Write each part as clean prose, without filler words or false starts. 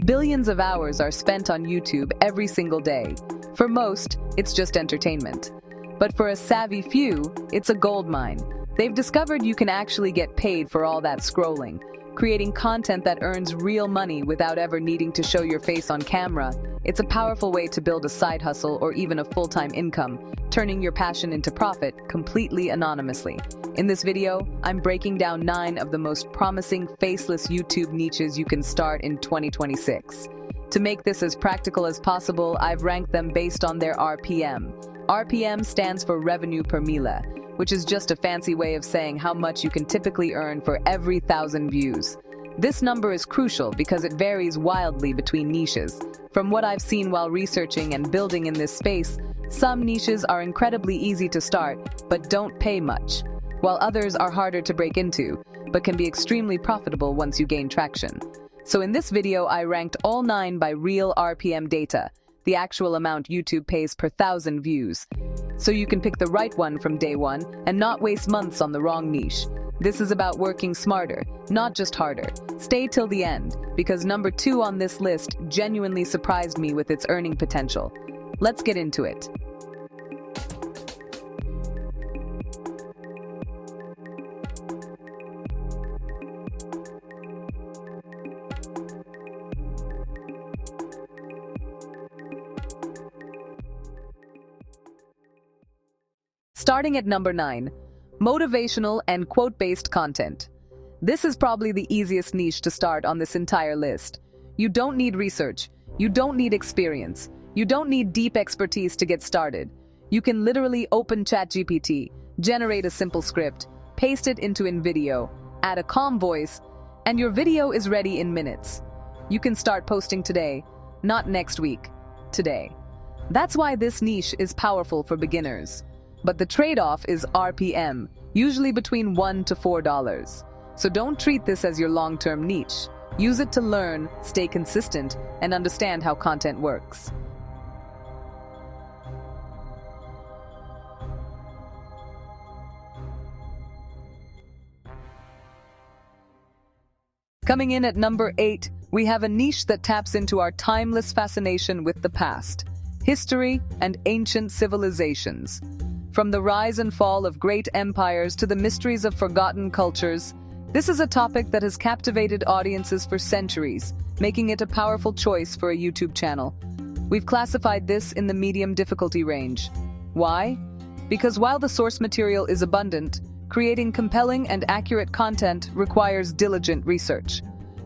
Billions of hours are spent on YouTube every single day. For most, it's just entertainment. But for a savvy few, it's a goldmine. They've discovered you can actually get paid for all that scrolling, creating content that earns real money without ever needing to show your face on camera. It's a powerful way to build a side hustle or even a full-time income, turning your passion into profit completely anonymously. In this video, I'm breaking down 9 of the most promising faceless YouTube niches you can start in 2026. To make this as practical as possible, I've ranked them based on their RPM. RPM stands for revenue per mille, which is just a fancy way of saying how much you can typically earn for every 1,000 views. This number is crucial because it varies wildly between niches. From what I've seen while researching and building in this space, some niches are incredibly easy to start, but don't pay much, while others are harder to break into, but can be extremely profitable once you gain traction. So in this video, I ranked all 9 by real RPM data, the actual amount YouTube pays per 1,000 views. So you can pick the right one from day one and not waste months on the wrong niche. This is about working smarter, not just harder. Stay till the end, because number 2 on this list genuinely surprised me with its earning potential. Let's get into it. Starting at number 9, motivational and quote-based content. This is probably the easiest niche to start on this entire list. You don't need research, you don't need experience, you don't need deep expertise to get started. You can literally open ChatGPT, generate a simple script, paste it into InVideo, add a calm voice, and your video is ready in minutes. You can start posting today, not next week, today. That's why this niche is powerful for beginners. But the trade-off is RPM, usually between $1 to $4. So don't treat this as your long-term niche. Use it to learn, stay consistent, and understand how content works. Coming in at number 8, we have a niche that taps into our timeless fascination with the past, history, and ancient civilizations. From the rise and fall of great empires to the mysteries of forgotten cultures, this is a topic that has captivated audiences for centuries, making it a powerful choice for a YouTube channel. We've classified this in the medium difficulty range. Why? Because while the source material is abundant, creating compelling and accurate content requires diligent research.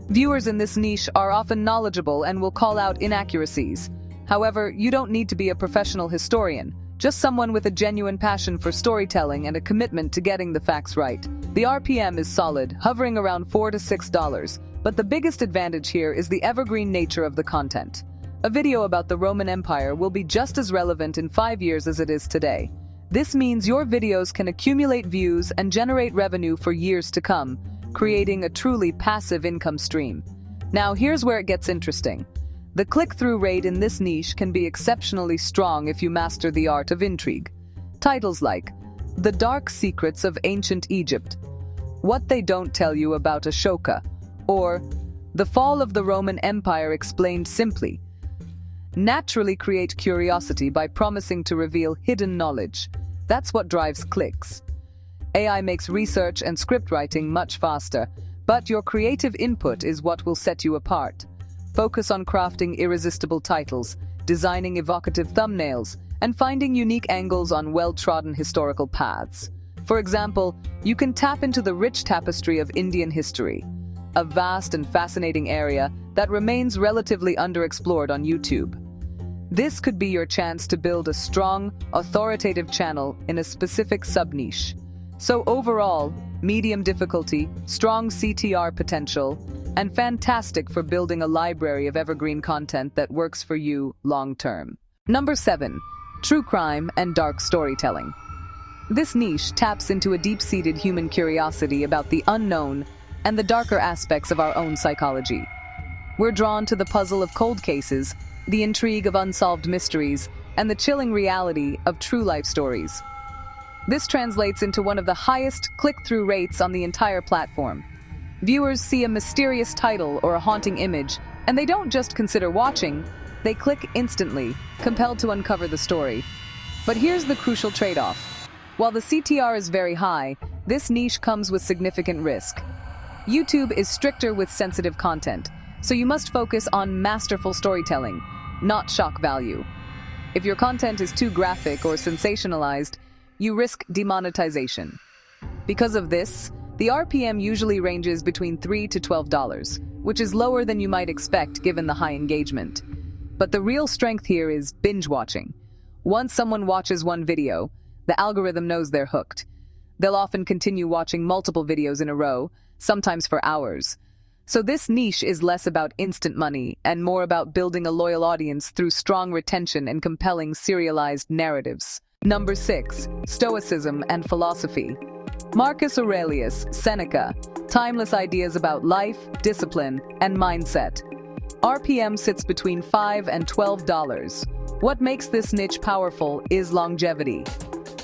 Viewers in this niche are often knowledgeable and will call out inaccuracies. However, you don't need to be a professional historian. Just someone with a genuine passion for storytelling and a commitment to getting the facts right. The RPM is solid, hovering around $4 to $6, but the biggest advantage here is the evergreen nature of the content. A video about the Roman Empire will be just as relevant in 5 years as it is today. This means your videos can accumulate views and generate revenue for years to come, creating a truly passive income stream. Now here's where it gets interesting. The click-through rate in this niche can be exceptionally strong if you master the art of intrigue. Titles like The Dark Secrets of Ancient Egypt, What They Don't Tell You About Ashoka, or The Fall of the Roman Empire Explained Simply naturally create curiosity by promising to reveal hidden knowledge. That's what drives clicks. AI makes research and script writing much faster, but your creative input is what will set you apart. Focus on crafting irresistible titles, designing evocative thumbnails, and finding unique angles on well-trodden historical paths. For example, you can tap into the rich tapestry of Indian history, a vast and fascinating area that remains relatively underexplored on YouTube. This could be your chance to build a strong, authoritative channel in a specific sub-niche. So overall, medium difficulty, strong CTR potential, and fantastic for building a library of evergreen content that works for you long-term. Number 7, true crime and dark storytelling. This niche taps into a deep-seated human curiosity about the unknown and the darker aspects of our own psychology. We're drawn to the puzzle of cold cases, the intrigue of unsolved mysteries, and the chilling reality of true life stories. This translates into one of the highest click-through rates on the entire platform. Viewers see a mysterious title or a haunting image And they don't just consider watching, they click instantly, compelled to uncover the story. But here's the crucial trade-off. While the CTR is very high, this niche comes with significant risk. YouTube is stricter with sensitive content, so you must focus on masterful storytelling, not shock value. If your content is too graphic or sensationalized, you risk demonetization. Because of this, the RPM usually ranges between $3 to $12, which is lower than you might expect given the high engagement. But the real strength here is binge watching. Once someone watches one video, the algorithm knows they're hooked. They'll often continue watching multiple videos in a row, sometimes for hours. So this niche is less about instant money and more about building a loyal audience through strong retention and compelling serialized narratives. Number 6. Stoicism and philosophy. Marcus Aurelius, Seneca, timeless ideas about life, discipline, and mindset. RPM sits between $5 and $12. What makes this niche powerful is longevity.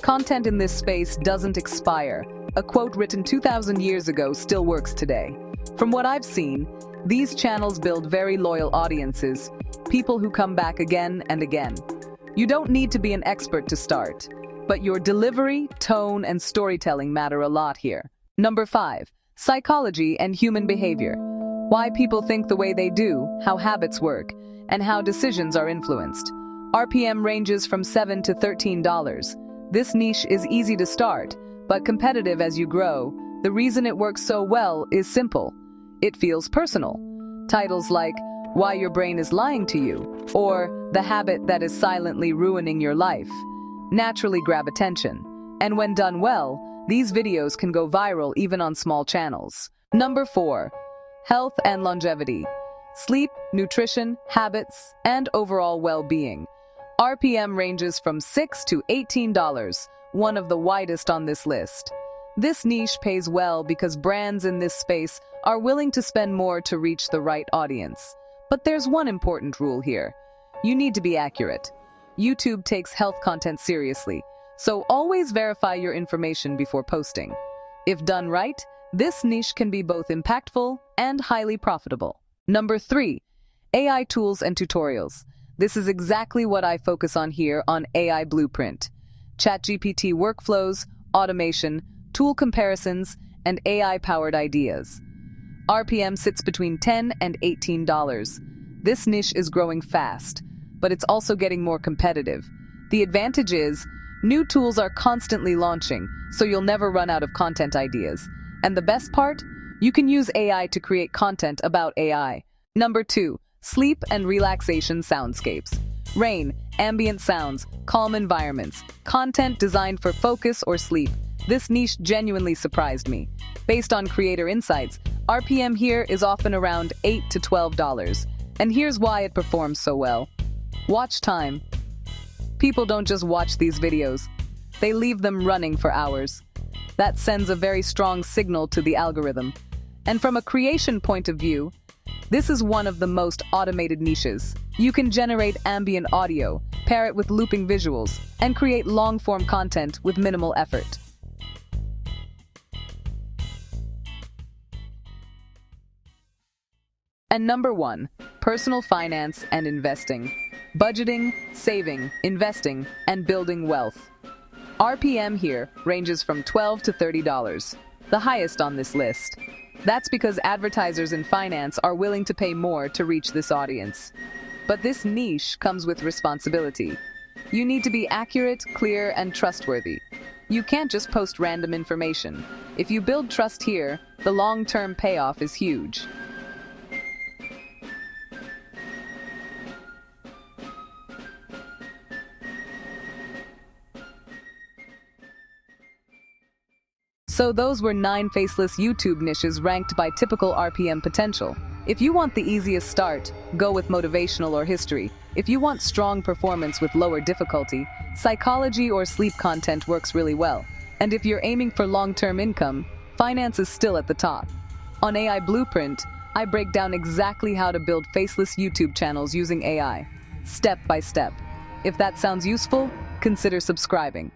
Content in this space doesn't expire. A quote written 2,000 years ago still works today. From what I've seen, these channels build very loyal audiences, people who come back again and again. You don't need to be an expert to start, but your delivery, tone, and storytelling matter a lot here. Number 5. Psychology and human behavior. Why people think the way they do, how habits work, and how decisions are influenced. RPM ranges from $7 to $13. This niche is easy to start, but competitive as you grow. The reason it works so well is simple. It feels personal. Titles like Why Your Brain is Lying to You or The Habit That Is Silently Ruining Your Life naturally grab attention. And when done well, these videos can go viral even on small channels. Number 4. Health and longevity. Sleep, nutrition, habits, and overall well-being. RPM ranges from $6 to $18, one of the widest on this list. This niche pays well because brands in this space are willing to spend more to reach the right audience. But there's one important rule here. You need to be accurate. YouTube takes health content seriously, so always verify your information before posting. If done right, this niche can be both impactful and highly profitable. Number 3. AI tools and tutorials. This is exactly what I focus on here on AI Blueprint. ChatGPT workflows, automation, tool comparisons, and AI-powered ideas. RPM sits between $10 and $18. This niche is growing fast, but it's also getting more competitive. The advantage is, new tools are constantly launching, so you'll never run out of content ideas. And the best part? You can use AI to create content about AI. Number 2. Sleep and relaxation soundscapes. Rain, ambient sounds, calm environments, content designed for focus or sleep. This niche genuinely surprised me. Based on creator insights, RPM here is often around $8 to $12. And here's why it performs so well. Watch time. People don't just watch these videos. They leave them running for hours. That sends a very strong signal to the algorithm. And from a creation point of view, this is one of the most automated niches. You can generate ambient audio, pair it with looping visuals, and create long-form content with minimal effort. And number 1, personal finance and investing. Budgeting, saving, investing, and building wealth. RPM here ranges from $12 to $30, the highest on this list. That's because advertisers in finance are willing to pay more to reach this audience. But this niche comes with responsibility. You need to be accurate, clear, and trustworthy. You can't just post random information. If you build trust here, the long-term payoff is huge. So those were 9 faceless YouTube niches ranked by typical RPM potential. If you want the easiest start, go with motivational or history. If you want strong performance with lower difficulty, psychology or sleep content works really well. And if you're aiming for long-term income, finance is still at the top. On AI Blueprint, I break down exactly how to build faceless YouTube channels using AI, step by step. If that sounds useful, consider subscribing.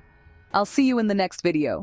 I'll see you in the next video.